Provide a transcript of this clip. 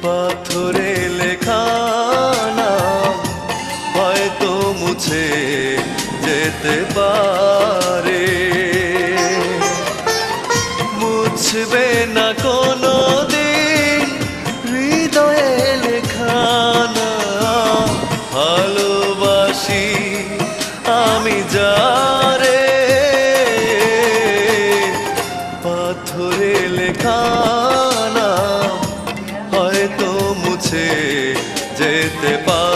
পাথরে লেখা নাম হয়তো মুছে যেতে পারে, মুছবে না কোনো দিন হৃদয়ে লেখা নাম। ভালোবাসি আমি যারে, পাথরে লেখা নাম হয়তো মুছে যেতে পারে।